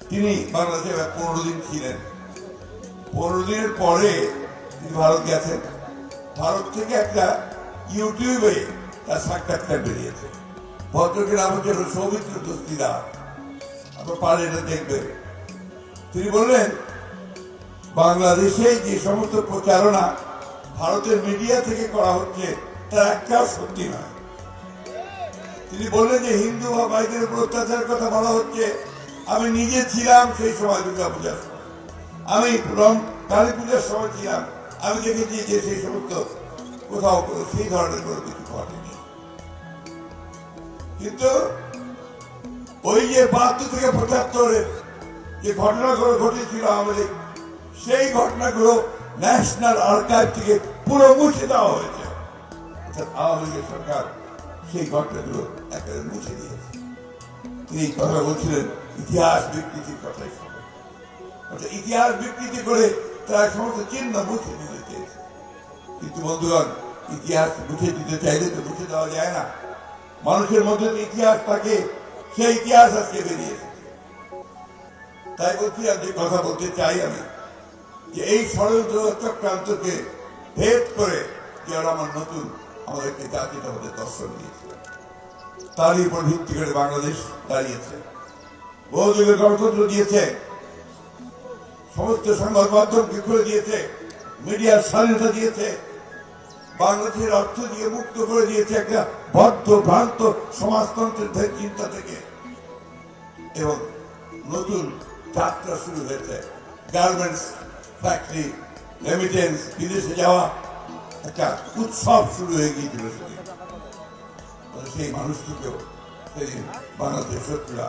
তিনি বাংলাদেশে 15 দিন ছিলেন। 15 দিনের পরে তিনি ভারত গেছেন। ভারত থেকে একটা ইউটিউবে তার সাক্ষাৎকার বেরিয়েছে। ভদ্রকের নাম হচ্ছে সৌমিত্র দস্তিদার, আপনার পারে এটা দেখবেন। তিনি বললেন বাংলাদেশে যে সমস্ত প্রচারণা ভারতের মিডিয়া থেকে করা হচ্ছে তার একটাও সত্যি নয়। তিনি বললেন যে হিন্দু বা ভাইদের উপর অত্যাচারের কথা বলা হচ্ছে। আমি নিজে ছিলাম সেই সময় দুর্গা পূজার সময়, আমি কালী পূজার সময় ছিলাম। আমি দেখেছি যে সেই সমস্ত কোথাও সেই ধরনের কোনো কিছু ঘটেনি। কিন্তু ওই যে 72 থেকে 75-এর যে ঘটনাগুলো ঘটেছিল আমাদের, সেই ঘটনাগুলো ন্যাশনাল আর্কাইভ থেকে পুরো মুছে দেওয়া হয়েছে। অর্থাৎ আওয়ামী লীগের সরকার সেই ঘটনাগুলো একেবারে মুছে দিয়েছে। তিনি এই কথা বলছিলেন ইতিহাস বিকৃতির কথাই শুনে। অর্থাৎ ইতিহাস বিকৃতি করে তারা সমস্ত চিহ্ন মুছে দিতে চেয়েছে। কিন্তু বন্ধুগণ, ইতিহাস মুছে দিতে চাইলে তো মুছে দেওয়া যায় না। মানুষের মধ্যে যে ইতিহাস থাকে, সেই ইতিহাস আজকে বেরিয়েছে। তাই বলছি, যে কথা বলতে চাই আমি, যে এই ষড়যন্ত্র চক্রান্তকে ভেদ করে জিয়াউর রহমান নতুন আমাদেরকে জাতীয়তাবাদের দর্শন দিয়েছে। তারই উপর ভিত্তি করে বাংলাদেশ দাঁড়িয়েছে, বহুযুগের গণতন্ত্র দিয়েছে, সমস্ত সংবাদ মাধ্যমকে খুলে দিয়েছে, মিডিয়ার স্বাধীনতা দিয়েছে, বাংলাদেশের অর্থ দিয়ে মুক্ত করে দিয়েছে একটা বদ্ধ ভ্রান্ত সমাজতন্ত্রের চিন্তা থেকে। এবং নতুন যাত্রা শুরু হয়েছে, গার্মেন্টস ফ্যাক্টরি, রেমিটেন্স, বিদেশে যাওয়া, একটা উৎসব শুরু হয়ে গিয়েছিল। সেই মানুষটিকেও সেই বাংলাদেশের শত্রুরা